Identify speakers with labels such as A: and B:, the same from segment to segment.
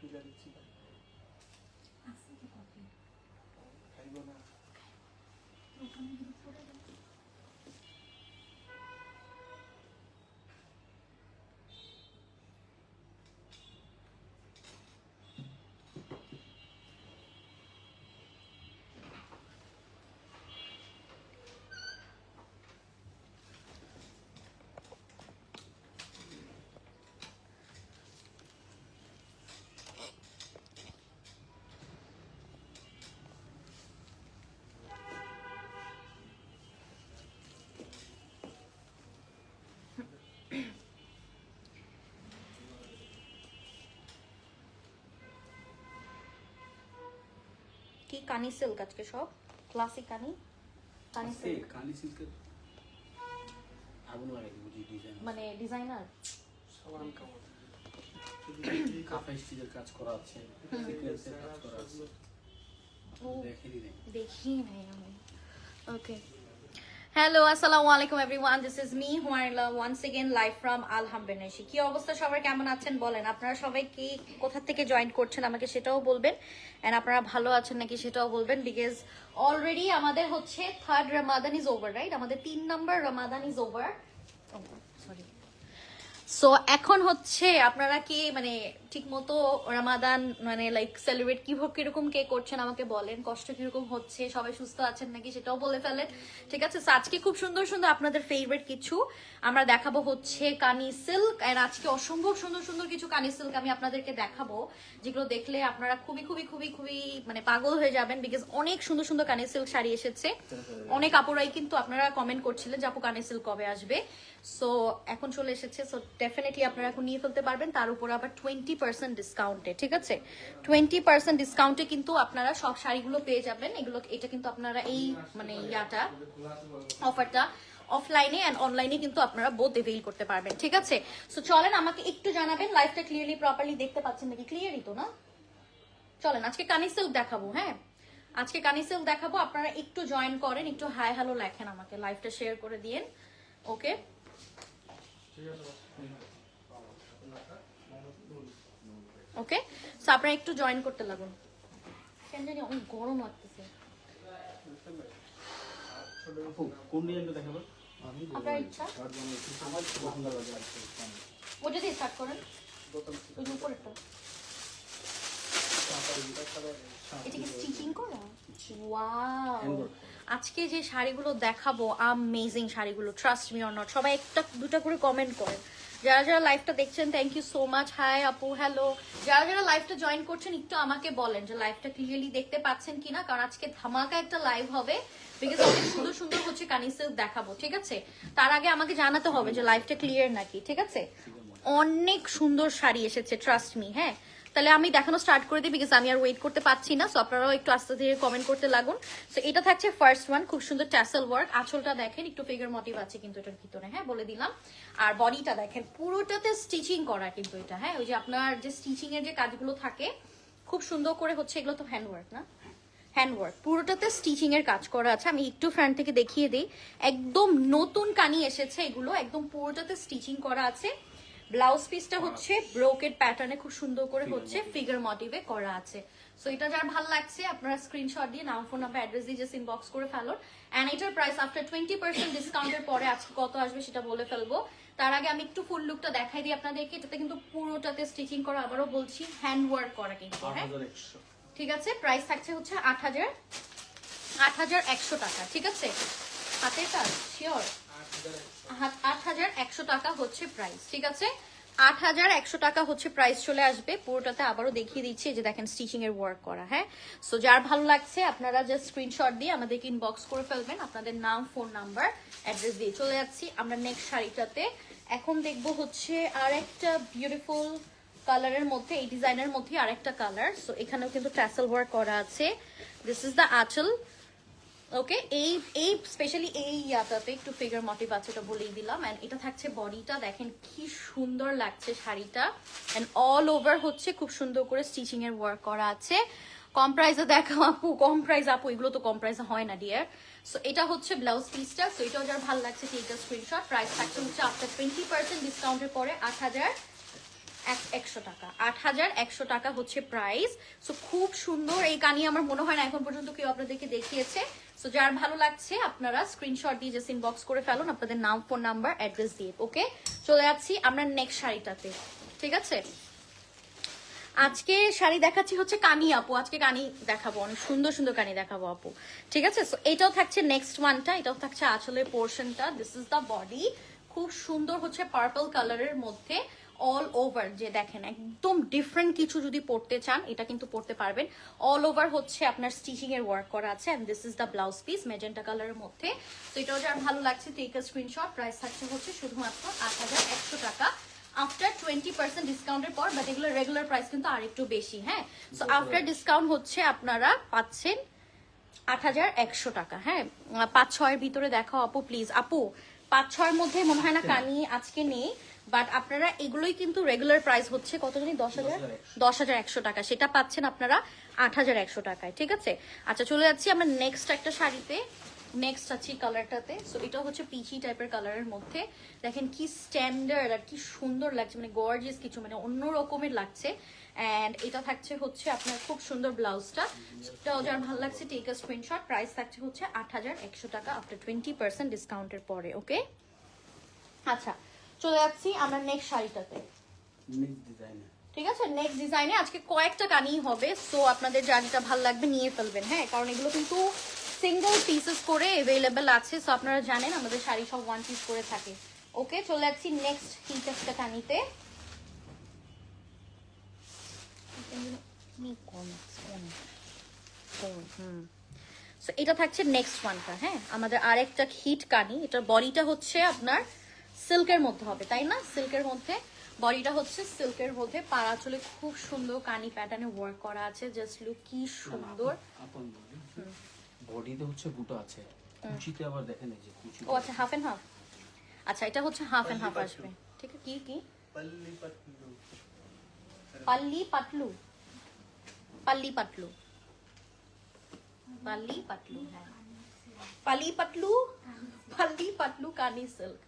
A: কি কানি সিল্ক আজকে সব ক্লাসিক কানি সিল্ক
B: কানি সিল্কের আগুন লাগাই বুঝি ডিজাইন
A: মানে ডিজাইনার
B: সবান কাপড় কাফে স্টিচের কাজ করা আছে সিকোয়েন্সের কাজ করা আছে
A: দেখি নাই আমি ওকে হ্যালো আসসালামু আলাইকুম এভরিওয়ান দিস ইজ মি হুয়াইলা once again live from Alham Benarasi কি অবস্থা সবার কেমন আছেন বলেন আপনারা সবাই কি কোথা থেকে জয়েন করছেন আমাকে সেটাও বলবেন এন্ড আপনারা ভালো আছেন নাকি সেটাও বলবেন বিকজ অলরেডি আমাদের হচ্ছে third Ramadan is over right আমাদের 3 number Ramadan is over sorry so এখন হচ্ছে আপনারা কি মানে ঠিকমতো রমাদান মানে লাইক সেলিব্রেট কিরকম কে করছেন আমাকে বলেন কষ্ট কিরকম হচ্ছে সবাই সুস্থ আছেন নাকি সেটাও বলে ফেলেন ঠিক আছে আজকে খুব সুন্দর সুন্দর আপনাদের ফেভারিট কিছু আমরা দেখাবো হচ্ছে কানি সিল্ক এন্ড আজকে অসম্ভব সুন্দর সুন্দর কিছু কানি সিল্ক আমি আপনাদেরকে দেখাবো যেগুলো দেখলে আপনারা খুবই খুবই খুবই খুবই মানে পাগল হয়ে যাবেন বিকজ অনেক সুন্দর সুন্দর কানি সিল্ক শাড়ি এসেছে অনেক আপুরাই কিন্তু আপনারা কমেন্ট করছিলেন যে আপু কানি সিল্ক কবে আসবে সো এখন চলে এসেছে সো ডেফিনেটলি আপনারা এখন নিয়ে ফেলতে পারবেন তার উপর আবার 20% ডিসকাউন্টে ঠিক আছে 20% ডিসকাউন্টে কিন্তু আপনারা সব শাড়িগুলো পেয়ে যাবেন এগুলো এটা কিন্তু আপনারা এই মানে ইয়াটা অফারটা অফলাইনে এন্ড অনলাইনে কিন্তু আপনারা বোথ এভেইল করতে পারবেন ঠিক আছে সো চলেন আমাকে একটু জানাবেন লাইভটা ক্লিয়ারলি প্রপারলি দেখতে পাচ্ছেন নাকি ক্লিয়ারই তো না চলেন আজকে কানি সিল্ক দেখাবো হ্যাঁ আজকে কানি সিল্ক দেখাবো আপনারা একটু জয়েন করেন একটু হাই হ্যালো লেখেন আমাকে লাইভটা শেয়ার করে দিয়েন ওকে ওকে সো আপনারা একটু জয়েন করতে লাগুন কেন জানি অনেক গরম লাগতেছে
B: কোন ডিজাইনটা দেখাবো
A: আপনার ইচ্ছা
B: আমার পছন্দ লাগে
A: ওটা দিয়ে স্টার্ট করেন ওই যে উপরেরটা এটা কি স্টিচিং করা ওয়াও আজকে যে শাড়িগুলো দেখাবো অ্যামেজিং শাড়িগুলো ট্রাস্ট মি অর নট সবাই একটা দুটো করে কমেন্ট করেন যারা যারা লাইভটা দেখছেন thank you so much hi আপু হ্যালো যারা যারা লাইভটা জয়েন করছেন একটু আমাকে বলেন যে লাইভটা ক্লিয়ারলি দেখতে পাচ্ছেন কিনা কারণ আজকে ধামাকা একটা লাইভ হবে বিকজ অনেক সুন্দর সুন্দর হচ্ছে কানি সিল্ক দেখাবো ঠিক আছে তার আগে আমাকে জানাতে হবে যে লাইভটা ক্লিয়ার নাকি ঠিক আছে অনেক সুন্দর শাড়ি এসেছে ট্রাস্ট মি হ্যাঁ তাহলে আমি দেখানো স্টার্ট করে দিই বিকজ আমি আর ওয়েট করতে পারছি না সো আপনারাও একটু আস্তে ধীরে কমেন্ট করতে লাগুন সো এটা থাকছে ফার্স্ট ওয়ান খুব সুন্দর ট্যাসেল ওয়ার্ক আঁচলটা দেখেন একটু ফিগার মোটিভ আছে কিন্তু এটার ভিতরে হ্যাঁ বলে দিলাম আর বডিটা দেখেন পুরোটাতে স্টিচিং করা কিন্তু এটা হ্যাঁ ওই যে আপনার যে স্টিচিং এর যে কাজগুলো থাকে খুব সুন্দর করে হচ্ছে এগুলো তো হ্যান্ডওয়ার্ক না হ্যান্ডওয়ার্ক পুরোটাতে স্টিচিং এর কাজ করা আছে আমি একটু ফ্রন্ট থেকে দেখিয়ে দিই একদম নতুন কানি এসেছে এগুলো একদম পুরোটাতে স্টিচিং করা আছে ব্লাউজ পিসটা হচ্ছে ব্রোকেড প্যাটার্নে খুব সুন্দর করে হচ্ছে ফিগার মোটিভে করা আছে সো এটা যার ভালো লাগছে আপনারা স্ক্রিনশট দিয়ে নাম ফোন নাম্বার অ্যাড্রেস দিয়ে জাস্ট ইনবক্স করে ফেলুন এন্ড এটার প্রাইস আফটার 20% ডিসকাউন্টের পরে আজকে কত আসবে সেটা বলে ফেলবো তার আগে আমি একটু ফুল লুকটা দেখাই দিই আপনাদেরকে এটাতে কিন্তু পুরোটাতে স্টিচিং করা আবারও বলছি হ্যান্ড ওয়ার্ক করা কিন্তু হ্যাঁ ঠিক আছে প্রাইস থাকছে হচ্ছে 8100 টাকা ঠিক আছে হাতে কাজ শিওর 8100 টাকা হচ্ছে প্রাইস ঠিক আছে 8100 টাকা হচ্ছে প্রাইস চলে আসবে পুরোটাতে আবারও দেখিয়ে দিচ্ছি যে দেখেন স্টিচিং এর ওয়ার্ক করা হ্যাঁ সো যার ভালো লাগছে আপনারা জাস্ট স্ক্রিনশট দিয়ে আমাদেরকে ইনবক্স করে ফেলবেন আপনাদের নাম ফোন নাম্বার অ্যাড্রেস দিয়ে চলে যাচ্ছি আমরা নেক্সট শাড়িটাতে এখন দেখবো হচ্ছে আর একটা বিউটিফুল কালারের মধ্যে এই ডিজাইনের মধ্যে আরেকটা কালার সো এখানেও কিন্তু ট্যাসেল ওয়ার্ক করা আছে দিস ইজ দ্য আঁচল ওকে এই স্পেশালি এই ইয়াটাতে একটু ফিগার মোটিভ আছে এটা বলেই দিলাম এন্ড এটা থাকছে বডিটা দেখেন কি সুন্দর লাগছে শাড়িটা এন্ড অল ওভার হচ্ছে খুব সুন্দর করে স্টিচিং এর ওয়ার্ক করা আছে কম প্রাইসে দেখাও আপু কম প্রাইস আপু এগুলো তো কম প্রাইসে হয় না ডিয়ার সো এটা হচ্ছে ব্লাউজ পিসটা সো এটাও যার ভালো লাগছে টেক আ স্ক্রিনশট প্রাইস থাকছে হচ্ছে আফটার 20% ডিসকাউন্টের পরে 100 টাকা, 8100 টাকা হচ্ছে প্রাইস। সো খুব সুন্দর এই কানি, আমার মনে হয় না এখন পর্যন্ত কেউ আপনাদেরকে দেখিয়েছে। সো যার ভালো লাগছে আপনারা স্ক্রিনশট দিয়ে জাস্ট ইনবক্স করে ফেলুন আপনাদের নাম, ফোন নাম্বার, অ্যাড্রেস দিয়ে। ওকে, চলে যাচ্ছি আমরা নেক্সট শাড়িটাতে। ঠিক আছে, আজকে শাড়ি দেখাচ্ছি হচ্ছে কানি আপু, আজকে কানি দেখাবো, অনেক সুন্দর সুন্দর কানি দেখাবো আপু। ঠিক আছে, সো এটাও থাকছে নেক্সট ওয়ানটা, এটাও থাকছে আঁচলের পোর্শনটা। দিস ইজ দা বডি, খুব সুন্দর হচ্ছে পার্পল কালারের মধ্যে অল ওভার। যে দেখেন একদম ডিফারেন্ট কিছু যদি পড়তে চান এটা কিন্তু পড়তে পারবেন। অল ওভার হচ্ছে আপনার স্টিচিং এর ওয়ার্ক করা আছে, and this is the blouse piece magenta কালারের মধ্যে। তো এটাও যার ভালো লাগছে টেক আ স্ক্রিনশট। প্রাইস থাকছে হচ্ছে শুধুমাত্র 8100 টাকা আফটার 20% ডিসকাউন্টের পর, বাট এগুলো রেগুলার প্রাইস কিন্তু আরেকটু বেশি। হ্যাঁ, সো আফটার ডিসকাউন্ট হচ্ছে আপনারা পাচ্ছেন 8100 টাকা। হ্যাঁ, 5-6 ভিতরে দেখাও আপু প্লিজ। আপু 5-6 মধ্যে মনে হয় না কানি আজকে নেই, বাট আপনারা এগুলোই কিন্তু রেগুলার প্রাইস হচ্ছে কত জানি 10,100 টাকা, সেটা পাচ্ছেন আপনারা 8100 টাকায়। ঠিক আছে, আচ্ছা চলে যাচ্ছি আমরা নেক্সট একটা শাড়িতে। নেক্সট আছে কালারটাতে। সো এটা হচ্ছে পিচি টাইপের কালারের মধ্যে, দেখেন কি স্ট্যান্ডার্ড আর কি সুন্দর লাগছে, মানে গর্জিয়াস কিছু, মানে অন্য রকমের লাগছে। এন্ড এটা থাকছে হচ্ছে আপনার খুব সুন্দর ব্লাউজটা। এটাও যার ভালো লাগছে টেক আ স্ক্রিনশট। প্রাইস থাকছে হচ্ছে 8100 টাকা আফটার 20% ডিসকাউন্টের পরে। ওকে, আচ্ছা চলে যাচ্ছি আমরা নেক্সট শাড়িটাতে। ঠিক আছে, নেক্সট ডিজাইনে আজকে কয়েকটা কানি হবে। সো আপনাদের যা যেটা ভালো লাগবে নিয়ে ফেলবেন। হ্যাঁ, কারণ এগুলো কিন্তু সিঙ্গেল পিসেস করে অ্যাভেলেবেল আছে। সো আপনারা জানেন আমাদের শাড়ি সব ওয়ান পিস করে থাকে। ওকে, চলে যাচ্ছি নেক্সট হিট একটা কানিতে। সো এটা থাকছে নেক্সট ওয়ানটা। হ্যাঁ, আমাদের আরেকটা হিট কানি, এটার বডিটা হচ্ছে আপনার সিল্কের মধ্যে হবে, তাই না? সিল্কের মধ্যে বডিটা হচ্ছে সিল্কের মধ্যে, পাড়া চলে খুব সুন্দর কানি প্যাটার্নে ওয়ার্ক করা আছে। জাস্ট লুক কি সুন্দর।
B: বডিতে হচ্ছে বুটা আছে, কুচিতে আবার দেখেন এই যে কুচি।
A: ও আচ্ছা, হাফ এন্ড হাফ। আচ্ছা, এটা হচ্ছে হাফ এন্ড হাফ আসবে। ঠিক আছে, কি কি
C: पल्ली पतलू
A: পাল্লি পাতলু, পাল্লি পাতলু, পাল্লি পাতলু, হ্যাঁ পাল্লি পাতলু, পাল্লি পাতলু কানি সিল্ক।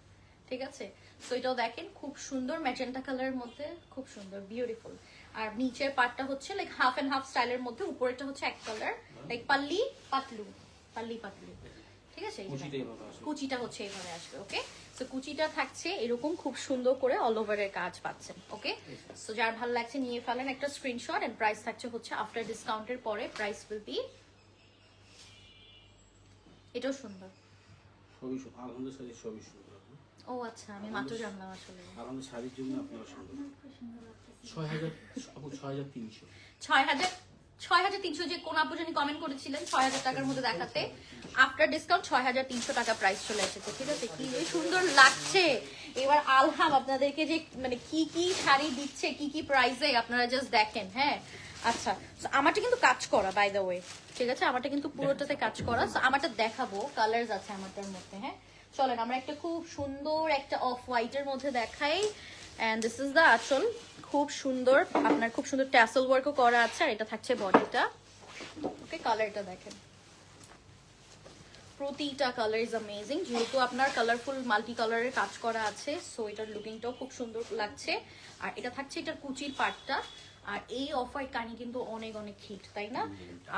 A: ঠিক আছে, সো এটাও দেখেন খুব সুন্দর ম্যাজেন্টা কালারের মধ্যে, খুব সুন্দর বিউটিফুল। আর নিচের পার্টটা হচ্ছে লাইক হাফ এন্ড হাফ স্টাইলের মধ্যে, উপরেটা হচ্ছে এক কালার লাইক পাল্লি পাতলু, পাল্লি পাতলু। ঠিক আছে, কুচিটা হচ্ছে এইভাবে আসবে। ওকে, সো কুচিটা থাকছে এরকম খুব সুন্দর করে অল ওভারের কাজ পাচ্ছেন। ওকে, সো যার ভালো লাগছে নিয়ে ফেলেন একটা স্ক্রিনশট। এন্ড প্রাইস থাকছে হচ্ছে আফটার ডিসকাউন্টের পরে প্রাইস উইল বি, এটাও সুন্দর।
B: সবই আলহামদুলিল্লাহ শাড়ি সবই সুন্দর।
A: ও আচ্ছা, আমি মাত্র জানলাম আসলে।
B: আলহামদুলিল্লাহ শাড়ির জন্য আপনারা সুন্দর। 6000 আপু 6300।
A: 6300 যে কোন আপু জানি কমেন্ট করেছিলেন 6000 টাকার মধ্যে দেখাতে, আফটার ডিসকাউন্ট 6300 টাকা প্রাইস চলে এসেছে। ঠিক আছে, কি যে সুন্দর লাগছে। এবার আলহাম আপনাদেরকে যে মানে কি কি শাড়ি দিচ্ছে কি কি প্রাইসে আপনারা জাস্ট দেখেন। হ্যাঁ, আচ্ছা আমারটা কিন্তু কাজ করা বাই দ্য ওয়ে। ঠিক আছে, আমারটা কিন্তু পুরোটাতে কাজ করা। সো আমারটা দেখাবো, কালার্স আছে আমারটার মধ্যে। হ্যাঁ, চলেন আমরা একটা খুব সুন্দর একটা অফ হোয়াইটের মধ্যে দেখাই। এন্ড দিস ইজ দ্য আঁচল, খুব সুন্দর আপনার, খুব সুন্দর ট্যাসেল ওয়ার্কও করা আছে। আর এটা থাকছে বডিটা। ওকে, কালারটা দেখেন, প্রতিটা কালার ইজ অ্যামেজিং। যেহেতু আপনার কালারফুল মাল্টি কালারের কাজ করা আছে, সো এটার লুকিংটাও খুব সুন্দর লাগছে। আর এটা থাকছে এটার কুচির পার্টটা। আর এই অফ হোয়াইট কানি কিন্তু অনেক অনেক হিট, তাই না?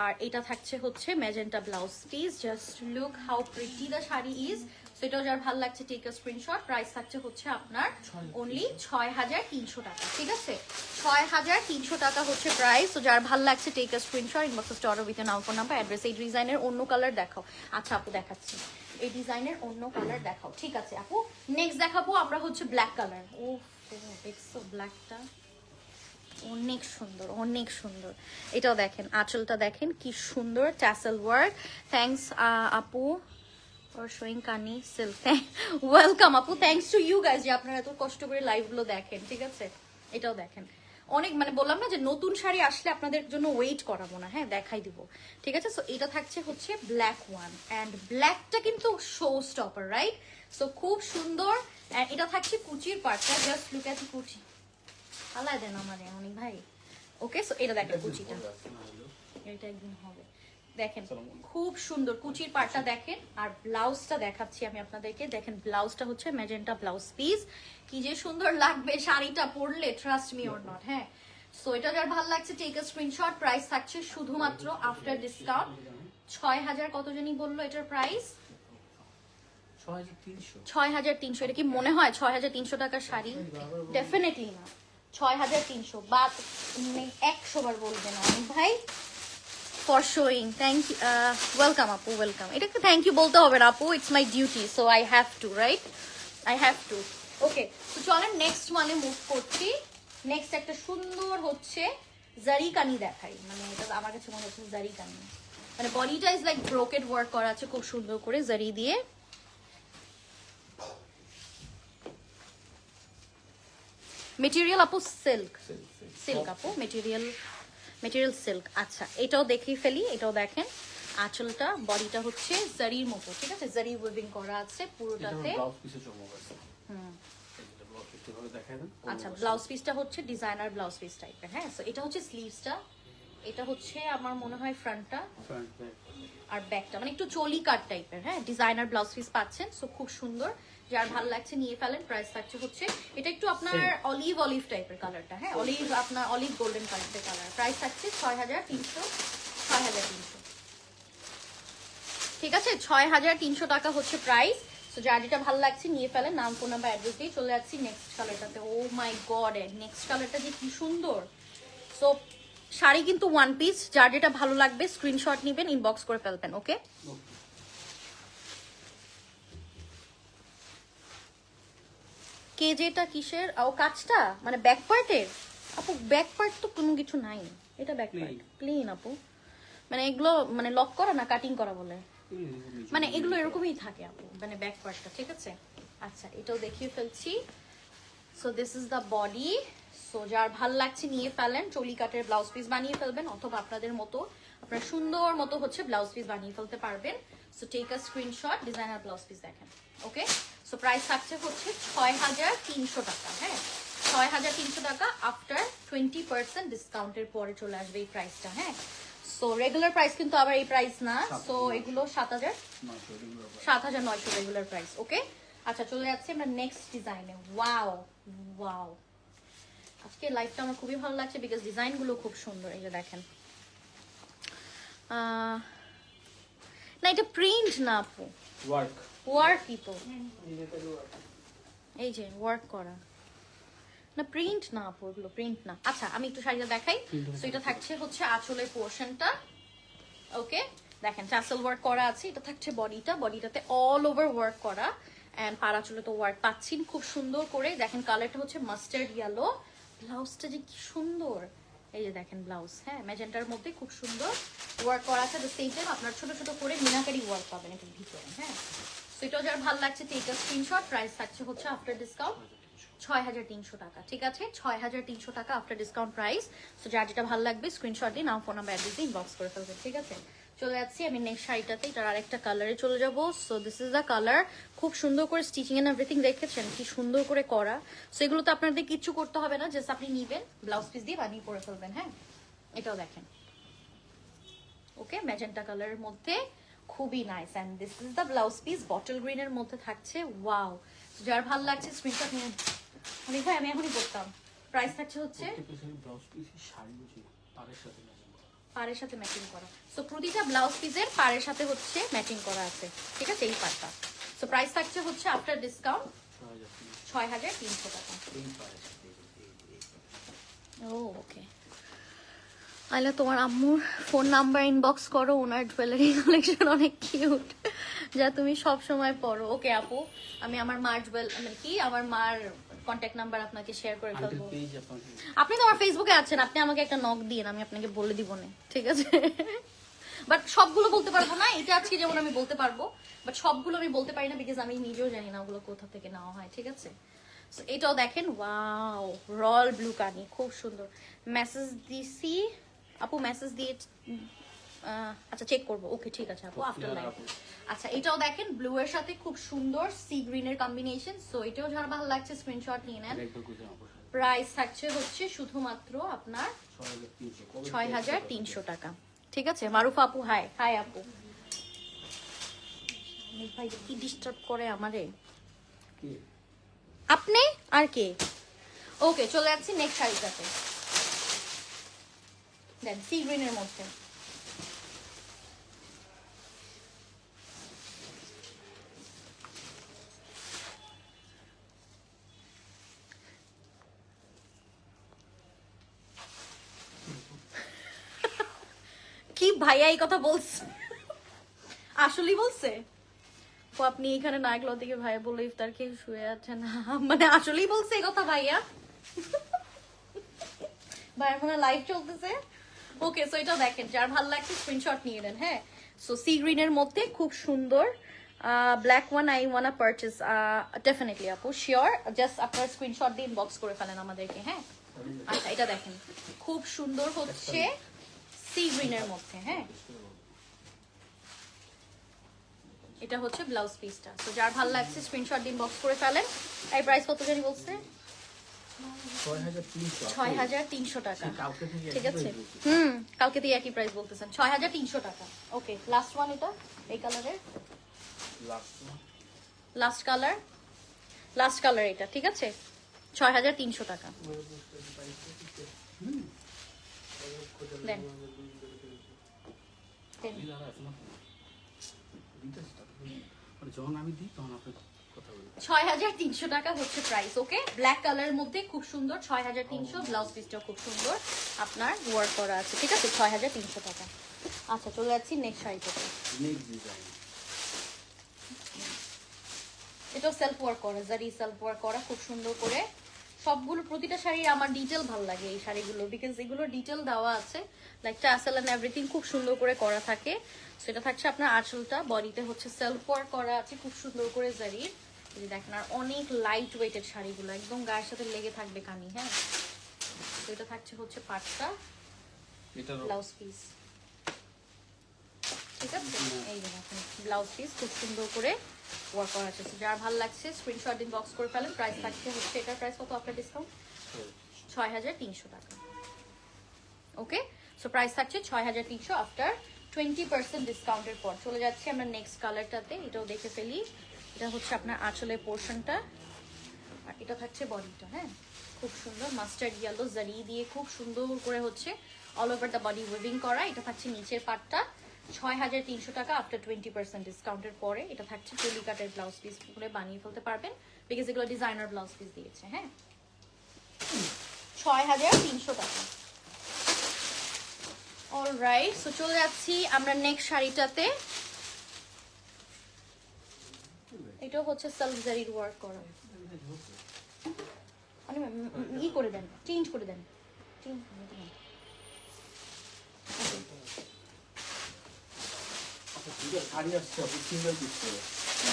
A: আর এটা থাকছে হচ্ছে magenta blouse piece. Just look how pretty the sari is. সেটাও যার ভালো লাগছে টেক আ স্ক্রিনশট। প্রাইস থাকছে হচ্ছে আপনার অনলি 6300 টাকা। ঠিক আছে, 6300 টাকা হচ্ছে প্রাইস। তো যার ভালো লাগছে take a screenshot, inbox to order with নাম, ফোন নাম্বার, অ্যাড্রেস। এই ডিজাইনের অন্য কালার দেখাও। আচ্ছা আপু দেখাচ্ছি, এই ডিজাইনের অন্য কালার দেখাও। ঠিক আছে আপু, নেক্সট দেখাবো আমরা হচ্ছে ব্ল্যাক কালার। ও দেখছো ব্ল্যাকটা অনেক সুন্দর, অনেক সুন্দর। এটাও দেখেন, আঁচলটা দেখেন কি সুন্দর ট্যাসেল ওয়ার্ক। থ্যাঙ্কস আপু ফর শোয়িং কানি সিল্ক। ওয়েলকাম আপু, থ্যাঙ্কস টু ইউ গাইজ যে আপনারা এত কষ্ট করে লাইভগুলো দেখেন। ঠিক আছে, এটাও দেখেন অনেক, মানে বললাম না যে নতুন শাড়ি আসলে আপনাদের জন্য ওয়েট করাবো না। হ্যাঁ, দেখাই দিব। ঠিক আছে, সো এটা থাকছে হচ্ছে ব্ল্যাক ওয়ান। অ্যান্ড ব্ল্যাকটা কিন্তু শো স্টপার, রাইট? সো খুব সুন্দর। অ্যান্ড এটা থাকছে কুচির পার্টটা। জাস্ট লুক এট কুচি, আলাদা দেন আমারে অনেক ভাই। ওকে, সো এটা দেখেন কুচিটা, এটা একদিন হবে। দেখেন
B: আসসালামু আলাইকুম।
A: খুব সুন্দর কুচির পাটটা দেখেন, আর ব্লাউজটা দেখাচ্ছি আমি আপনাদেরকে। দেখেন ব্লাউজটা হচ্ছে ম্যাজেন্টা ব্লাউজ পিস, কি যে সুন্দর লাগবে শাড়িটা পরলে, ট্রাস্ট মি অর নট। হ্যাঁ, সো এটা যার ভালো লাগছে টেক আ স্ক্রিনশট। প্রাইস থাকছে শুধুমাত্র আফটার ডিসকাউন্ট 6000, কত জানি বললো এটার প্রাইস?
B: 6300।
A: 6300। এটা কি মনে হয় 6300 টাকার শাড়ি? ডেফিনেটলি না। 6300 বা 100 বার বলবে না আমি ভাই। For showing, thank you, welcome আপু, ওয়েলকাম। এটাকে থ্যাংক ইউ বলতে হবে না আপু, it's my duty, so I have to, right? I have to. Okay, তো চলেন নেক্সট ওয়ানে মুভ করছি। নেক্সট একটা সুন্দর হচ্ছে জারি কানি দেখাই, মানে এটা আমার কাছে মনে হচ্ছে জারি কানি, মানে বডিটা ইজ লাইক ব্রোকেড ওয়ার্ক করা আছে খুব সুন্দর করে জারি দিয়ে। মেটেরিয়াল আপু সিল্ক, সিল্ক আপু, মেটেরিয়াল সিল্ক। আচ্ছা, এটাও দেখিয়ে ফেলি, এটাও দেখেন আঁচলটা, বডিটা হচ্ছে জারির মতো, ঠিক আছে, জারি উইভিং করা আছে পুরোটাতে।
B: ব্লাউজ পিসে চমক আছে। এটা ব্লাউজ পিসটা ভাবে দেখায় দেন।
A: আচ্ছা, ব্লাউজ পিসটা হচ্ছে ডিজাইনার ব্লাউজ পিস টাইপের। হ্যাঁ, সো এটা হচ্ছে স্লিভসটা, এটা হচ্ছে আমার মনে হয় ফ্রন্টটা,
B: ফ্রন্ট ব্যাক।
A: আর ব্যাকটা মানে একটু চলি কাট টাইপের। হ্যাঁ, ডিজাইনার ব্লাউজ পিস পাচ্ছেন, সো খুব সুন্দর, যার ভালো লাগছে নিয়ে ফেলেন। প্রাইস থাকছে হচ্ছে, এটা একটু আপনার অলিভ টাইপের কালারটা, হ্যাঁ অলিভ, আপনার অলিভ গোল্ডেন কালারের কালার। প্রাইস থাকছে 6300, 6300, ঠিক আছে, 6300 টাকা হচ্ছে প্রাইস। সো যার যেটা ভালো লাগছে নিয়ে ফেলেন, নাম ফোন নাম্বার অ্যাড্রেস দিয়ে চলে যাচ্ছি নেক্সট কালারটাতে। ও মাই গড, নেক্সট কালারটা যে কি সুন্দর। সো শাড়ি কিন্তু ওয়ান পিস, যার যেটা ভালো লাগবে স্ক্রিনশট নেবেন, ইনবক্স করে ফেলবেন। ওকে, কে যেটা কিসের ও কাজটা, মানে ব্যাক পার্টের আপু? ব্যাক পার্ট তো কোনো কিছু নাই, এটা ব্যাক পার্ট প্লেন আপু, মানে এগুলো মানে লক করা না কাটিং করা বলে, মানে এগুলো এরকমই থাকে আপু, মানে ব্যাক পার্টটা, ঠিক আছে। আচ্ছা, এটাও দেখিয়ে ফেলছি। So this is the body. So যার ভাল লাগছে নিয়ে ফেলেন, চলি কাটের ব্লাউজ পিস বানিয়ে ফেলবেন, অথবা আপনাদের মতো আপনার সুন্দর মতো হচ্ছে ব্লাউজ পিস বানিয়ে ফেলতে পারবেন। So take a screenshot, designer blouse piece দেখেন। ওকে, সো প্রাইস থাকছে হচ্ছে 6300 টাকা। হ্যাঁ, 6300 টাকা আফটার 20% ডিসকাউন্টের পরে চলে আসবে এই প্রাইসটা। হ্যাঁ, সো রেগুলার প্রাইস কিন্তু আবার এই প্রাইস না, সো এগুলো 7900 রেগুলার প্রাইস। ওকে, আচ্ছা চলে যাচ্ছি আমরা নেক্সট ডিজাইনে। ওয়াও ওয়াও, আজকে লাইফটা আমার খুবই ভালো লাগছে বিকজ ডিজাইনগুলো খুব সুন্দর। এই যে দেখেন, না এটা প্রিন্ট না আপু, ওয়ার্কই তো, এই যে ওয়ার্ক করা, না প্রিন্ট না আপু, এগুলো প্রিন্ট না। আচ্ছা, আমি একটু শাড়িটা দেখাই। সো এটা থাকছে হচ্ছে আঁচলের পোর্শনটা। ওকে, দেখেন টাসেল ওয়ার্ক করা আছে, এটা থাকছে বডিটাতে অল ওভার ওয়ার্ক করা, এন্ড পাড়াচলে তো ওয়ার্ক পাচ্ছেন খুব সুন্দর করে। দেখেন কালারটা হচ্ছে মাস্টার্ড ইয়েলো, ব্লাউজটা যে কি সুন্দর, এই যে দেখেন ব্লাউজ, হ্যাঁ ম্যাজেন্টার মধ্যে খুব সুন্দর ওয়ার্ক করা আছে। দ্য সেম টাইম আপনার ছোট ছোট করে মিনাকারি ওয়ার্ক পাবেন এটার ভিতরে। হ্যাঁ, সো এটাও যার ভালো লাগছে টেক আ স্ক্রিনশট। প্রাইস থাকছে হচ্ছে আফটার ডিসকাউন্ট 6300 টাকা, ঠিক আছে, 6300 টাকা আফটার ডিসকাউন্ট প্রাইস। সো যার যেটা ভালো লাগবে স্ক্রিনশট দিয়ে নাম ফোন নাম্বার অ্যাড্রেস দিয়ে ইনবক্স করে ফেলবেন, ঠিক আছে। চলে যাচ্ছি আমি নেক্সট শাড়িটাতে, এটার আরেকটা কালারে চলে যাব। So this is the colour, খুব সুন্দর করে স্টিচিং এন্ড এভরিথিং দেখেছেন কি সুন্দর করে করা। সো এগুলো তো আপনাদের কিচ্ছু করতে হবে না, জাস্ট আপনি নিবেন ব্লাউজ পিস দিয়ে বানিয়ে পরে ফেলবেন। হ্যাঁ, এটাও দেখেন, ওকে ম্যাজেন্টা কালারের মধ্যে খুবই nice, and this is the blouse piece, bottle গ্রিনের মধ্যে থাকছে। ওয়াও, যার ভালো লাগছে স্ক্রিনশট নিয়ে অনেক ভাই, আমি এখনই করতাম। প্রাইস থাকছে হচ্ছে
B: ব্লাউজ পিস শাড়ি বুঝি পাড়ের সাথে ম্যাচিং করা,
A: পাড়ের সাথে ম্যাচিং করা। সো প্রতিটা ব্লাউজ পিসের পাড়ের সাথে হচ্ছে ম্যাচিং করা আছে, ঠিক আছে, এই পাড়টা। সো প্রাইস থাকছে হচ্ছে আফটার ডিসকাউন্ট 6300 টাকা। ও ওকে, আইলা তোমার আম্মুর ফোন নাম্বার ইনবক্স করো, ওনার জুয়েলারি কালেকশন অনেক কিউট, যা তুমি সব সময় পড়ো। ওকে আপু, আমি আমার মার মানে কি আমার মার কন্ট্যাক্ট নাম্বার আপনাকে শেয়ার করে ফেলবো। আপনি তো আমার ফেসবুকে আছেন, আপনি আমাকে একটা নক দিন, আমি আপনাকে বলে দিব না, ঠিক আছে। বাট সবগুলো বলতে পারবো না, এটা আজকে যেমন আমি বলতে পারবো, বাট সবগুলো আমি বলতে পারি না বিকজ আমি নিজেও জানি না ওগুলো কোথা থেকে নেওয়া হয়, ঠিক আছে। সো এটাও দেখেন, ওয়াও রয়্যাল ব্লু কানি, খুব সুন্দর। মেসেজ দিছি আপু, মেসেজ দিয়ে আচ্ছা চেক করবো। ওকে ঠিক আছে আপু, আফটার লাইভ। আচ্ছা, এটাও দেখেন ব্লু এর সাথে খুব সুন্দর সি গ্রিন এর কম্বিনেশন। সো এটাও যারা ভালো লাগছে স্ক্রিনশট নিয়ে নেন। প্রাইস থাকছে হচ্ছে শুধুমাত্র আপনার 6300 টাকা, ঠিক আছে মারুফা আপু হাই হাই আপু। ভাই কি ডিস্টার্ব করে আমারে
B: কি
A: আপনি আর কে। ওকে চলে যাচ্ছি নেক্সট শাড়িটাতে, দেন সি গ্রিনের মধ্যে। কি ভাইয়া এই কথা বলছে, আসলেই বলছে? ও আপনি এখানে নায়কলার দিকে ভাইয়া বলে ইফতার খেয়ে শুয়ে আছেন, মানে আসলেই বলছে এই কথা ভাইয়া? ভাইয়ার মনে লাইভ চলতেছে। ওকে সো এটা দেখেন, যার ভালো লাগছে স্ক্রিনশট নিয়ে নেন। হ্যাঁ সো সি গ্রিনের মধ্যে খুব সুন্দর black one I wanna purchase definitely আপু শিওর, জাস্ট আপনার স্ক্রিনশট দিয়ে ইনবক্স করে ফেলেন আমাদেরকে। হ্যাঁ আচ্ছা এটা দেখেন খুব সুন্দর হচ্ছে সি গ্রিনের মধ্যে। হ্যাঁ এটা হচ্ছে ব্লাউজ পিসটা, তো যার ভালো লাগছে স্ক্রিনশট দিয়ে ইনবক্স করে ফেলেন। এই প্রাইস কত জানি বলছে? 6300 টাকা।
B: কালকে থেকে
A: ঠিক আছে কালকে দিয়ে একই প্রাইস বলতেছেন, 6300 টাকা। ওকে লাস্ট ওয়ান এটা এই কালারের লাস্ট কালার এটা, ঠিক আছে 6300 টাকা দেন।
B: যখন আমি দিই তখন আপনি কথা বলি।
A: 6300 টাকা হচ্ছে প্রাইস। ওকে ব্ল্যাক কালারের মধ্যে খুব সুন্দর 6300, ব্লাউজ পিসটাও খুব সুন্দর আপনার ওয়ার্ক করা আছে। ঠিক আছে 6300 টাকা। আচ্ছা চলে যাচ্ছি নেক্সট শাড়িটাতে,
B: নেক্সট ডিজাইন
A: এটাও সেলফ ওয়ার্ক করা, জারি সেলফ ওয়ার্ক করা খুব সুন্দর করে। সবগুলো প্রতিটা শাড়ির আমার ডিটেল ভালো লাগে এই শাড়িগুলো, বিকজ এগুলো ডিটেল দেওয়া আছে, লাইক টাসেল এন্ড এভরিথিং খুব সুন্দর করে করা থাকে। সেটা থাকছে আপনার আঁচলটা, বডিতে হচ্ছে সেলফ ওয়ার্ক করা আছে খুব সুন্দর করে জারির। এই দেখেন আর অনেক লাইট ওয়েটেড শাড়িগুলো, একদম গায়ের সাথে লেগে থাকবে কানি। হ্যাঁ তো এটা থাকছে হচ্ছে পাটটা, ব্লাউজ পিস। ঠিক আছে এই যে দেখেন ব্লাউজ পিস খুব সুন্দর করে ওয়ার্ক করা আছে। যার ভালো লাগছে স্ক্রিনশট ইনবক্স করে ফেলেন। প্রাইস থাকছে হচ্ছে, এটার প্রাইস কত আপনার ডিসকাউন্ট? 6300 টাকা। ওকে সো প্রাইস থাকছে 6300 আফটার 20% ডিসকাউন্টের পর। চলে যাচ্ছি আমরা নেক্সট কালারটাতে, এটাও দেখে ফেলি। এটা হচ্ছে আপনার আঁচলের পোর্শনটা, আর এটা থাকছে বডিটা। হ্যাঁ খুব সুন্দর মাস্টার্ড ইয়েলো জারি দিয়ে খুব সুন্দর করে হচ্ছে all over the body weaving করা। এটা থাকছে নিচের পার্টটা, 6300 টাকা আফটার 20% ডিসকাউন্টের পরে। এটা থাকছে টেলিকাটের ব্লাউজ পিস করে বানিয়ে ফেলতে পারবেন, বিকজ এগুলো ডিজাইনার ব্লাউজ পিস দিয়েছে। হ্যাঁ 6300 টাকা। অলরাইট সো চলে যাচ্ছি আমরা নেক্সট শাড়িটাতে, এটাও হচ্ছে সেলফ জারির ওয়ার্ক করা। মানে ই করে দেন, চেঞ্জ করে দেন,
B: শাড়ি আসছে সিঙ্গেল পিস করে,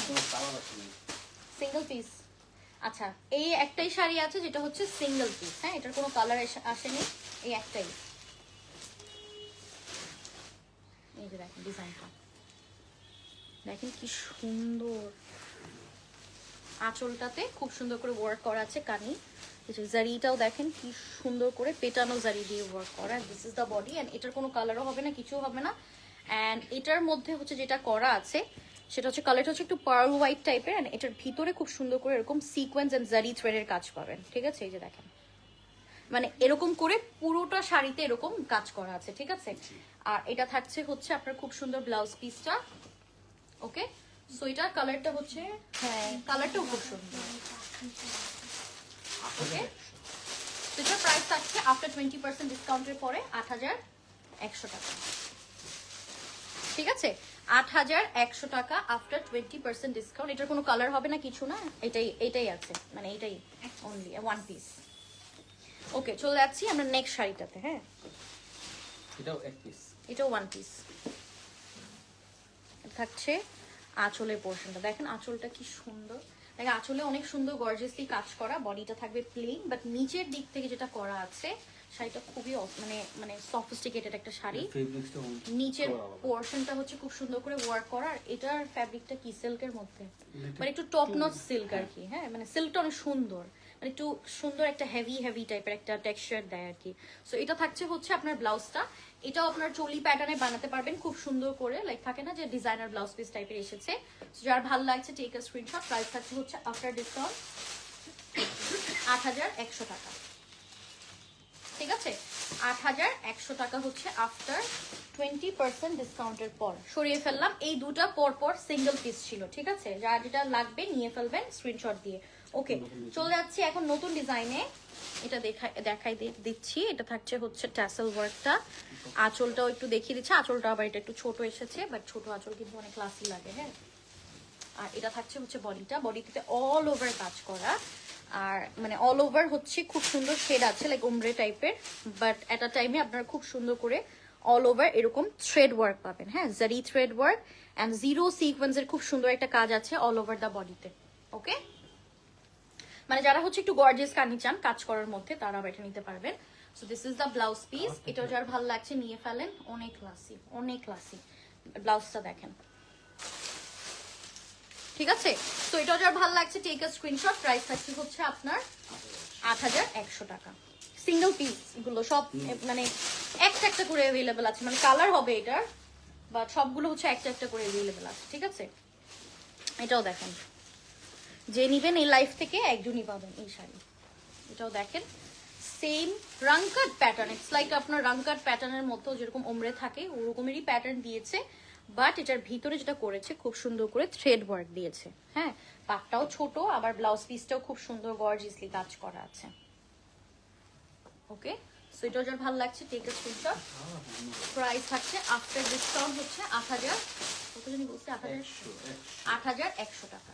B: কোনো কালার আসে না।
A: Single piece. আচ্ছা এই একটাই শাড়ি আছে যেটা হচ্ছে সিঙ্গেল পিস। হ্যাঁ এটার কোনো কালার আসেনি, এই একটাই। এই যে দেখেন ডিজাইনটা দেখেন কি সুন্দর, আঁচলটাতে খুব সুন্দর করে ওয়ার্ক করা আছে কানি। জারিটাও দেখেন কি সুন্দর করে পেটানো জারি দিয়ে ওয়ার্ক করা। This is the body, and এটার কোনো কালারও হবে না, কিছু হবে না। অ্যান্ড এটার মধ্যে হচ্ছে যেটা করা আছে সেটা হচ্ছে কালারটা হচ্ছে একটু পার্ল হোয়াইট টাইপের, এন্ড এটার ভিতরে খুব সুন্দর করে এরকম সিকোয়েন্স এন্ড জারি থ্রেডের কাজ পাবেন। ঠিক আছে এই যে দেখেন মানে এরকম করে পুরোটা শাড়িতে এরকম কাজ করা আছে। ঠিক আছে আর এটা থাকছে হচ্ছে আপনার খুব সুন্দর ব্লাউজ পিসটা। ওকে সো এটার কালারটা হচ্ছে, হ্যাঁ কালারটাও খুব সুন্দর। ওকে এটার প্রাইস থাকছে আফটার 20% ডিসকাউন্টের পরে 8100 টাকা। ঠিক আছে 8100 টাকা আফটার 20% ডিসকাউন্ট। এটার কোনো কালার হবে না, কিছু না, এটাই আছে, মানে এটাই অনলি ওয়ান পিস। ওকে চলে যাচ্ছি আমরা নেক্সট শাড়িটাতে। হ্যাঁ
B: এটাও এক পিস,
A: এটাও ওয়ান পিস। থাকছে আঁচলের পোর্শনটা, দেখেন আঁচলটা কি সুন্দর, দেখেন আঁচলে অনেক সুন্দর গর্জিয়াসলি কাজ করা। বডিটা থাকবে প্লেন, বাট নিচের দিক থেকে যেটা করা আছে শাড়িটা খুবই মানে সফিস্টিকেটেড একটা শাড়ি। নিচের পোর্শনটা হচ্ছে খুব সুন্দর করে ওয়ার্ক করা। আর এটার ফ্যাব্রিকটা কি সিল্কের মধ্যে, মানে একটু টপ নচ সিল্ক আর কি। হ্যাঁ মানে সিল্কটা অনেক সুন্দর, মানে একটু সুন্দর একটা হেভি হেভি টাইপের একটা টেক্সচার দেয় আর কি। সো এটা থাকছে হচ্ছে আপনার ব্লাউজটা, এটাও আপনার চলি প্যাটার্নে বানাতে পারবেন খুব সুন্দর করে, লাইক থাকে না যে ডিজাইনার ব্লাউজ পিস টাইপের এসেছে। সো যার ভালো লাগছে টেক আ স্ক্রিনশট। প্রাইস থাকছে হচ্ছে আফটার ডিসকাউন্ট 8100 টাকা, ঠিক আছে? 8100 টাকা হচ্ছে আফটার 20% ডিসকাউন্টের পর। সরিয়ে ফেললাম, এই দুটা পর পর সিঙ্গেল পিস ছিল, ঠিক আছে? যার যেটা লাগবে নিয়ে ফেলবেন স্ক্রিনশট দিয়ে। ওকে, চলে যাচ্ছি এখন নতুন ডিজাইনে। এটা দেখাই দিচ্ছি। এটা থাকছে হচ্ছে ট্যাসেল ওয়ার্কটা, আঁচলটাও একটু দেখিয়ে দিচ্ছে। আঁচলটা আবার এটা একটু ছোট এসেছে, বাট ছোট আঁচল কিন্তু অনেক ক্লাসি লাগে, হ্যাঁ। আর এটা থাকছে হচ্ছে বডিটা, বডিতে অল ওভার কাজ করা, আর মানে অল ওভার হচ্ছে খুব সুন্দর শেড আছে লাইক ওমরে টাইপের, বাট এট আ টাইমে আপনারা খুব সুন্দর করে অল ওভার এরকম থ্রেড ওয়ার্ক পাবেন, হ্যাঁ, জারি থ্রেড ওয়ার্ক অ্যান্ড জিরো সিকোয়েন্সের খুব সুন্দর একটা কাজ আছে অল ওভার দা বডিতে। ওকে, মানে যারা হচ্ছে একটু গর্জিয়াস কানি চান কাজ করার মধ্যে, তারা এটা নিতে পারবেন। So this is the blouse piece. এটাও যার ভালো লাগছে নিয়ে ফেলেন, অনেক ক্লাসি, অনেক ক্লাসি। ব্লাউজটা দেখেন, ঠিক আছে? তো এটাও যার ভালো লাগছে টেক আ স্ক্রিনশট। প্রাইস থাকছে হচ্ছে আপনার 8100 টাকা। সিঙ্গেল পিস এগুলো সব, মানে একটা একটা করে अवेलेबल আছে, মানে কালার হবে এটার, বাট সবগুলো হচ্ছে একটা একটা করে अवेलेबल আছে, ঠিক আছে? এটাও দেখেন, যে নিবেন এই লাইফ থেকে একজনই পাবেন এই শাড়ি। এটাও দেখেন, সেম রাংকাট প্যাটার্ন, ইটস লাইক আপনার রাংকাট প্যাটার্নের মতো যেরকম ওমরে থাকে ওরকমেরই প্যাটার্ন দিয়েছে, বাট এটার ভিতরে যেটা করেছে খুব সুন্দর করে থ্রেড ওয়ার্ক দিয়েছে, হ্যাঁ। পাটটাও ছোট, আবার ব্লাউজ পিসটাও খুব সুন্দর গর্জিয়াসলি কাজ করা আছে। ওকে, সো এটাও যার ভালো লাগছে টেক আ স্ক্রিনশট। প্রাইস থাকছে আফটার ডিসকাউন্ট হচ্ছে 8000, কত জানি বলছে, 8100 টাকা।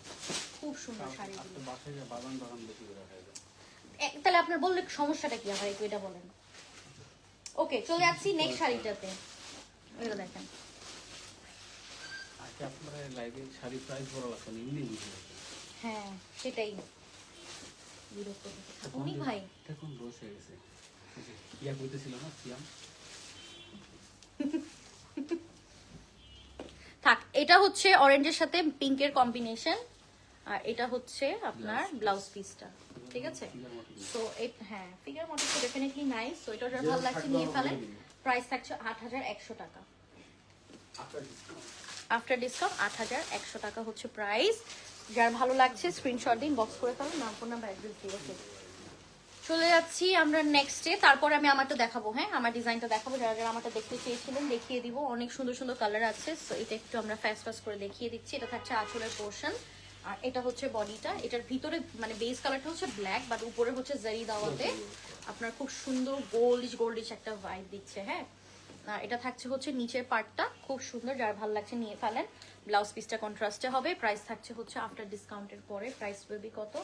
A: খুব সুন্দর শাড়িগুলো। তাহলে আপনার বললে সমস্যাটা কি হয় একটু এটা বলেন। ওকে, চলে যাচ্ছি নেক্সট শাড়িটাতে। এটা দেখেন,
B: আজকে আপনারা লাইভে শাড়ি প্রাইস বড় লাগছে না, এমনি বুঝে
A: হ্যাঁ সেটাই বিরক্ত উনি ভাই
B: এখন বসে গেছে। ইয়া কইতেছিল না সিয়াম,
A: থাক। এটা হচ্ছে অরেঞ্জের সাথে পিঙ্কের কম্বিনেশন, আর এটা হচ্ছে আপনার ব্লাউজ পিসটা, ঠিক আছে? সো হ্যাঁ, ফিগার মডেল তো ডেফিনেটলি নাইস। সো এটা যার ভালো লাগছে নিয়ে ফেলেন। প্রাইস থাকছে 8100 টাকা আফটার ডিসকাউন্ট। 8100 টাকা হচ্ছে প্রাইস। যার ভালো লাগছে স্ক্রিনশট দিন, বক্স করে ফেলুন, নাম ফোন নাম্বার অ্যাড্রেস দিয়ে। ওকে, চলে যাচ্ছি আমরা নেক্সটে। তারপরে আমি আমারটা দেখাবো, হ্যাঁ, আমার ডিজাইনটা দেখাবো। যারা যারা আমারটা দেখতে চেয়েছিলেন দেখিয়ে দিব, অনেক সুন্দর সুন্দর কালার আছে। সো এটা একটু আমরা ফাস্ট ফাস্ট করে দেখিয়ে দিচ্ছি। এটা থাকছে আঁচলের পোর্শন, আর এটা হচ্ছে বডিটা। এটার ভিতরে মানে বেস কালারটা হচ্ছে ব্ল্যাক, বাট উপরে হচ্ছে জারি দাওয়াতে আপনার খুব সুন্দর গোল্ডিশ গোল্ডিশ একটা ভাইব দিচ্ছে, হ্যাঁ। আর এটা থাকছে হচ্ছে নিচের পার্টটা খুব সুন্দর, যার ভালো লাগছে নিয়ে ফেলেন। ব্লাউজ পিসটা কন্ট্রাস্টে হবে। প্রাইস থাকছে হচ্ছে আফটার ডিসকাউন্টের পরে, প্রাইস বেবি কত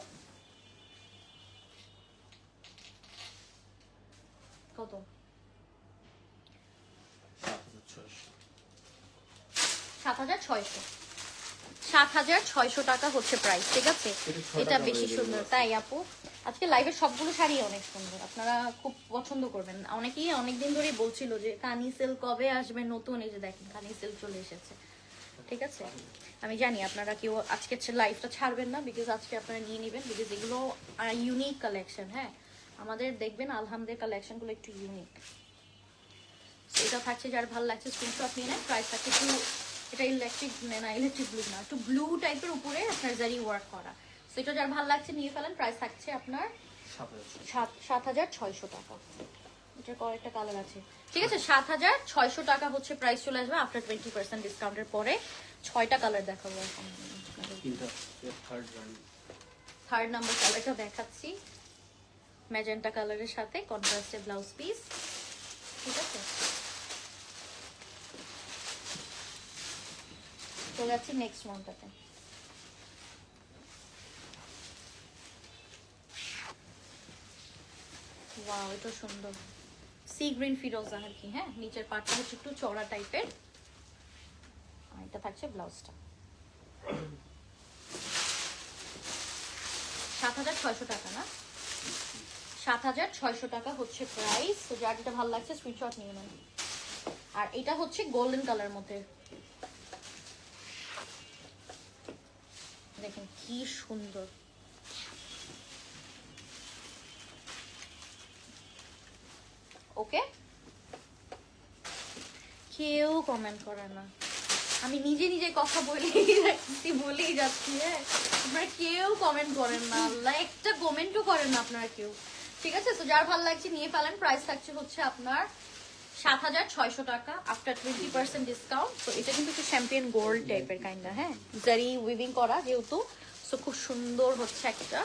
A: কত 7600 7600 টাকা হচ্ছে প্রাইস, ঠিক আছে? এটা বেশি সুন্দর, তাই আপু আজকে লাইভের সবগুলো শাড়ি অনেক সুন্দর, আপনারা খুব পছন্দ করবেন। অনেকেই অনেকদিন ধরেই বলছিল যে কানি সেল কবে আসবে নতুন, এই যে দেখেন কানি সেল চলে এসেছে, ঠিক আছে? আমি জানি আপনারা কেউ আজকে লাইভটা ছাড়বেন না, বিকজ আজকে আপনারা নিয়ে নেবেন, বিকজ এগুলো ইউনিক কালেকশন, হ্যাঁ। আমাদের দেখবেন আলহামদের কালেকশনগুলো একটু ইউনিক। এটা থাকছে, যার ভালো লাগছে স্ক্রিনশট নিয়ে নেন। প্রাইস থাকছে এটা ইলেকট্রিক না, ইলেকট্রিক ব্লু না, একটু ব্লু টাইপের উপরে আপনার জারি ওয়ার্ক করা। সো এটা যার ভালো লাগছে নিয়ে ফেলেন। প্রাইস থাকছে আপনার 7600 টাকা। এটার কয়েকটা কালার আছে, ঠিক আছে? 7600 টাকা হচ্ছে প্রাইস চলে আসবে আফটার 20% ডিসকাউন্টের পরে। 6টা কালার দেখাবো এখন। থার্ড নাম্বার কালারটা দেখাচ্ছি, ম্যাজেন্টা কালারের সাথে কন্ট্রাস্টে ব্লাউজ পিস, ঠিক আছে? চলে যাচ্ছি নেক্সট ওয়ানটাতে। ওয়াও, এটা সুন্দর সি গ্রিন ফিরোজা আর কি, হ্যাঁ। নিচের পার্টটা হচ্ছে একটু চড়া টাইপের, আর এটা থাকছে ব্লাউজটা। 7600 টাকা না, 7600 টাকা হচ্ছে প্রাইস। তো যার যেটা ভালো লাগছে স্ক্রিনশট নিয়ে নেন। আর এটা হচ্ছে গোল্ডেন কালার মধ্যে, দেখেন কি সুন্দর। ওকে, কেউ কমেন্ট করে না, আমি নিজে নিজে কথা বলেই যাচ্ছি। হ্যাঁ, আপনারা কেউ কমেন্ট করেন না, একটা কমেন্টও করেন না আপনারা কেউ। ঠিক আছে, তো যার ভালো লাগছে নিয়ে ফেলেন। প্রাইস থাকছে হচ্ছে আপনার 7,600 টাকা আফটার 20% ডিসকাউন্ট। তো এটা কিন্তু একটু চ্যাম্পিয়ন গোল্ড টাইপের কাইন্ডা, হ্যাঁ, জারি উইভিং করা যেহেতু, সো খুব সুন্দর হচ্ছে একটা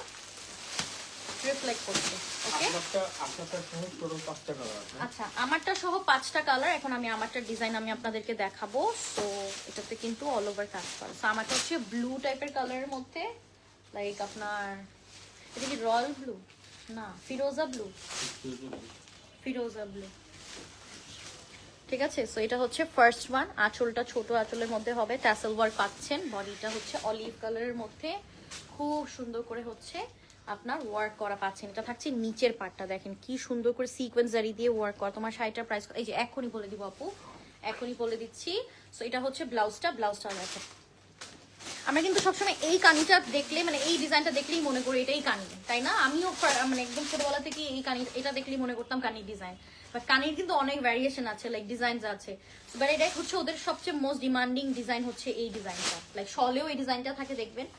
A: রিফ্লেক্ট করছে। ওকে,
B: আপনারটা সহ টোটাল 5টা কালার আছে।
A: আচ্ছা, আমারটা সহ 5টা কালার। এখন আমি আমারটা ডিজাইন আমি আপনাদেরকে দেখাবো। সো এটাতে কিন্তু অল ওভার কাজ করা। সো আমারটা হচ্ছে ব্লু টাইপের কালারের মধ্যে, লাইক আপনার এটা কি রয়্যাল ব্লু না ফিরোজা ব্লু, ফিরোজা ব্লু। ঠিক আছে, সো এটা হচ্ছে ফার্স্ট ওয়ান। আঁচলটা ছোট আঁচলের মধ্যে হবে, ট্যাসেল ওয়ার্ক পাচ্ছেন। বডিটা হচ্ছে অলিভ কালারের মধ্যে, খুব সুন্দর করে হচ্ছে আপনার ওয়ার্ক করা পাচ্ছেন। এটা থাকছে নিচের পার্টটা, দেখেন কি সুন্দর করে সিকোয়েন্স জারি দিয়ে ওয়ার্ক করা। তোমার শাড়িটার প্রাইস এই যে এখনই বলে দিব আপু, এখনই বলে দিচ্ছি। সো এটা হচ্ছে ব্লাউজটা দেখেন। আমরা কিন্তু সবসময় এই কানিটা দেখলে, মানে এই ডিজাইনটা দেখলেই মনে করি এটাই কানি, তাই না? আমিও মানে একদম ছোটবেলা থেকে এই কানি, এটা দেখলেই মনে করতাম কানির ডিজাইন। বাট কানির কিন্তু অনেক ভ্যারিয়েশন আছে, লাইক ডিজাইন আছে। বাট এটাই হচ্ছে ওদের সবচেয়ে মোস্ট ডিমান্ডিং ডিজাইন হচ্ছে এই ডিজাইনটা, লাইক শলেও এই ডিজাইনটা থাকে দেখবেন।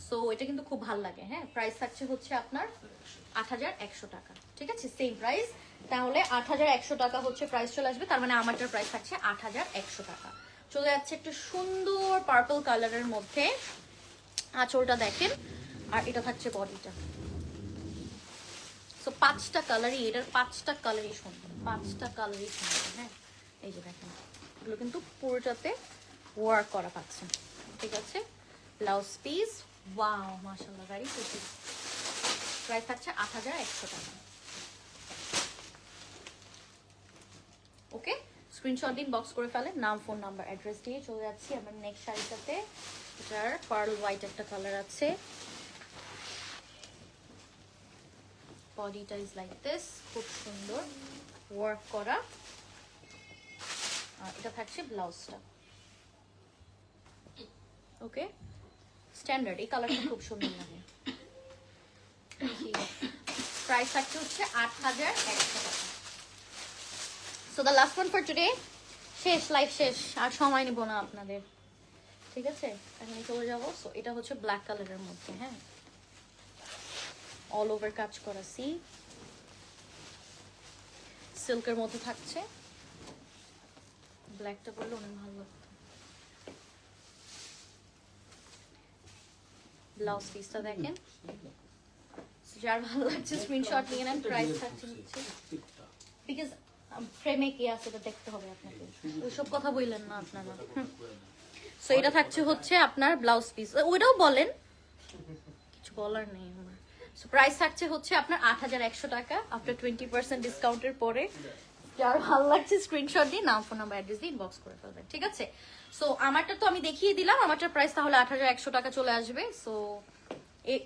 A: সো এটা কিন্তু খুব ভালো লাগে। হ্যাঁ, প্রাইস থাকছে হচ্ছে আপনার 8,100 টাকা। ঠিক আছে, সেম প্রাইস। তাহলে 8,100 টাকা হচ্ছে প্রাইস চলে আসবে। তার মানে আমারটার প্রাইস থাকছে 8,100 টাকা। চলে যাচ্ছে একটু সুন্দর পার্পল কালারের মধ্যে, আঁচলটা দেখেন, আর এটা থাকছে বডিটা। সো 5টা কালারই, এটার 5টা কালারই সুন্দর, 5টা কালারই সুন্দর। হ্যাঁ, এই যে দেখেন, এগুলো কিন্তু পুরোটাতে ওয়ার্ক করা পাচ্ছেন। ঠিক আছে, ব্লাউজ পিস, ওয়াও মাশাআল্লাহ, ভেরি প্রিটি। প্রাইস থাকছে 8,100 টাকা। ওকে, স্ক্রিনশট দিন, বক্স করে ফেলেন, নাম, ফোন নাম্বার, অ্যাড্রেস দিয়ে চলে যাচ্ছি আমার নেক্সট শাড়িটাতে। এটার পার্ল হোয়াইট একটা কালার আছে, বডিটা ইজ লাইক দিস, খুব সুন্দর ওয়ার্ক করা। আর এটা থাকছে ব্লাউজটা। ওকে, স্ট্যান্ডার্ড, এই কালারটা খুব সুন্দর লাগে। প্রাইস থাকছে হচ্ছে 8,100 টাকা। So the last one for today, শেষ, লাইভ শেষ, আর সময় নিব না আপনাদের। ঠিক আছে, এখন চলে যাবো। সো এটা হচ্ছে ব্ল্যাক কালারের মধ্যে, হ্যাঁ, অল ওভার কাজ করা, সিল্কের মধ্যে থাকছে। ব্ল্যাকটা পরলে অনেক ভালো লাগতো। ব্লাউজ পিসটা দেখেন, যার ভালো লাগছে স্ক্রিনশট নিয়ে নেন। প্রাইস থাকছে হচ্ছে, বিকজ ফ্রেমে কি আছে এটা দেখতে হবে আপনাকে, ওইসব কথা বললেন না আপনারা। সো এটা থাকছে হচ্ছে আপনার ব্লাউজ পিস, ওইটাও বলেন, কিছু বলার নেই আমার। সো প্রাইস থাকছে হচ্ছে আপনার 8,100 টাকা আফটার 20% ডিসকাউন্টের পরে। যার ভালো লাগছে স্ক্রিনশট দিয়ে নাম, ফোন নাম্বার, অ্যাড্রেস দিয়ে ইনবক্স করে ফেলবেন। ঠিক আছে, সো আমারটা তো আমি দেখিয়ে দিলাম, আমারটার প্রাইস তাহলে 8,100 টাকা চলে আসবে। সো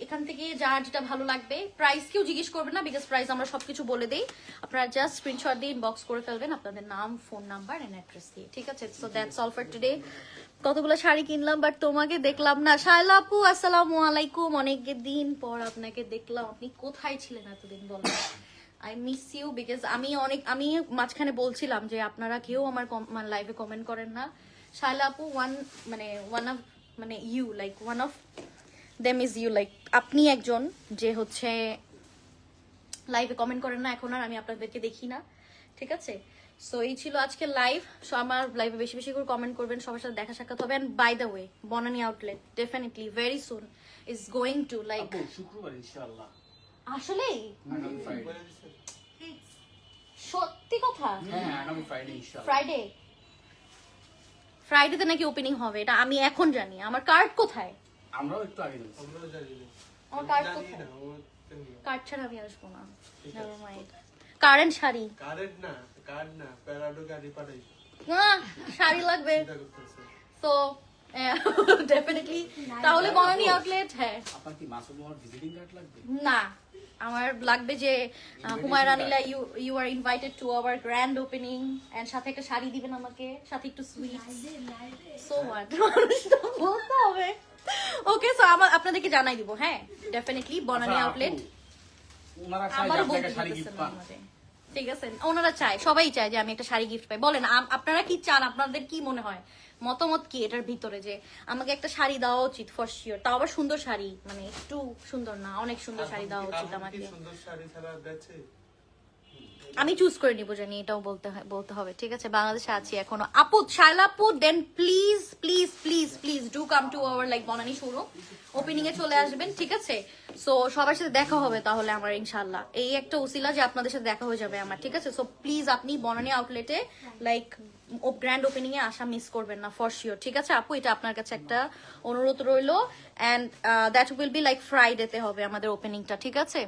A: এখান থেকে যার যেটা ভালো লাগবে, প্রাইস কেউ জিজ্ঞেস করবে না, বিকজ প্রাইস আমরা সবকিছু বলে দেই। আপনারা জাস্ট স্ক্রিনশট দিয়ে ইনবক্স করে ফেলবেন আপনাদের নাম, ফোন নাম্বার এন্ড অ্যাড্রেস দিয়ে। ঠিক আছে, so that's all for today. কতগুলো শাড়ি কিনলাম, বাট তোমাকে দেখলাম না। শায়লা আপু, আসসালামু আলাইকুম, অনেক দিন পর আপনাকে দেখলাম। আপনি কোথায় ছিলেন এতদিন বলেন? আই মিস ইউ, বিকজ আমি মাঝখানে বলছিলাম যে আপনারা কেউ আমার লাইভে কমেন্ট করেন না। শায়লা আপু one of you, like one of them is you, like আপনি একজন যে হচ্ছে লাইভে কমেন্ট করেন না এখন আর, আমি আপনাদেরকে দেখি না। ঠিক আছে, সো এই ছিল আজকে লাইভ। সো আমার লাইভে বেশি বেশি করে কমেন্ট করবেন, সবার সাথে দেখা সাক্ষাৎ হবে। And by the way, Banani outlet definitely very soon is going to, like
B: শুক্রবার ইনশাআল্লাহ।
A: আসলেই
B: আগামী ফ্রাইডে।
A: সত্যি কথা?
B: হ্যাঁ, আগামী ফ্রাইডে ইনশাআল্লাহ।
A: ফ্রাইডেতে নাকি ওপেনিং হবে, এটা আমি এখন জানি। আমার কার্ড কোথায়?
B: আমরাও একটু আগে জানি।
A: আমার কার্ড কোথায়? কার্ড ছাড়া আমি আসবো না। Never mind. Current sari,
C: card না প্যারাডো গাড়ি পাঠাই
A: শাড়ি লাগবে। তো ডেফিনেটলি তাহলে বনানী আউটলেট। হ্যাঁ,
B: আপনার কি মাসুদ মোহর ভিজিটিং কার্ড লাগবে?
A: না, আমার লাগবে যে Humaira Nila, you are invited to our grand opening, and সাথে একটা শাড়ি দিবেন আমাকে, সাথে একটু সুইট। সো হোয়াট, মানুষ তো বলতে হবে। ওকে, সো আপনাদেরকে জানাই দিব। হ্যাঁ, ডেফিনেটলি বনানী আউটলেট।
B: ওনারা চাই
A: আমারও
B: আপনাকে
A: বলতে
B: শাড়ি
A: দিতেছেন
B: গিফট
A: না
B: পান।
A: আমাদের। ঠিক আছে, ওনারা চায়, সবাই চায় যে আমি একটা শাড়ি গিফট পাই। বলেন আপনারা কি চান, আপনাদের কি মনে হয়, মতামত কি এটার ভিতরে, যে আমাকে একটা শাড়ি দেওয়া উচিত ফর শিওর, তাও আবার সুন্দর শাড়ি, মানে একটু সুন্দর না, অনেক সুন্দর শাড়ি দেওয়া উচিত
C: আপনি
A: আমাকে।
C: কি সুন্দর শাড়ি ছাড়া বেচে?
A: আমি চুজ করে নিবো, জানি এটাও বলতে হবে, ঠিক আছে। বাংলাদেশে আছি এখনো। আপু, শায়লা আপু, then please please please please do come to our like Banani showroom, opening এ চলে আসবেন, ঠিক আছে। সো সবার সাথে দেখা হবে তাহলে আমার, ইনশাল্লাহ। এই একটা উসিলা যে আপনাদের সাথে দেখা হয়ে যাবে আমার, ঠিক আছে। সো প্লিজ আপনি বনানী আউটলেটে লাইক গ্র্যান্ড ওপেনিং এ আসা মিস করবেন না ফর শিওর, ঠিক আছে আপু। এটা আপনার কাছে একটা অনুরোধ রইলো, and that will be like ফ্রাইডেতে হবে আমাদের ওপেনিংটা, ঠিক আছে।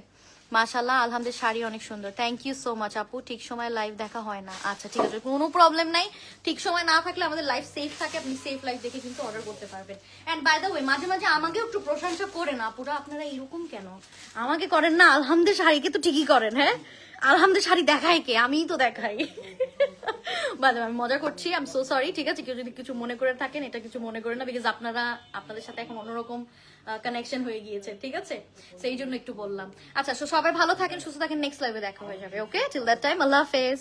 A: মাশাআল্লাহ, আলহামদুলিল্লাহ, শাড়ি অনেক সুন্দর, থ্যাংক ইউ সো মাচ আপু। ঠিক সময় লাইভ দেখা হয় না, আচ্ছা ঠিক আছে, কোনো প্রবলেম নাই। ঠিক সময় না থাকলে আমাদের লাইফ সেফ থাকে, আপনি সেফ লাইফ দেখে কিন্তু অর্ডার করতে পারবেন। এন্ড বাই দ্য ওয়ে, মাঝে মাঝে আমাকেও একটু প্রশংসা করেন আপুরা, আপনারা এরকম কেন আমাকে করেন না? আলহামদুলিল্লাহ শাড়িকে তো ঠিকই করেন, হ্যাঁ আলহামদুলিল্লাহ শাড়ি দেখাই কে? আমিই তো দেখাই। বাদে আমি মজা করছি, আই এম সো সরি, ঠিক আছে। কেউ যদি কিছু মনে করে থাকেন, এটা কিছু মনে করেন না, বিকজ আপনাদের সাথে এখন অন্যরকম কানেকশন হয়ে গিয়েছে, ঠিক আছে, সেই জন্য একটু বললাম। আচ্ছা, সবাই ভালো থাকেন, সুস্থ থাকেন, নেক্সট লাইভে দেখা হয়ে যাবে, ওকে। টিল দ্যাট টাইম, আল্লাহ হাফেজ।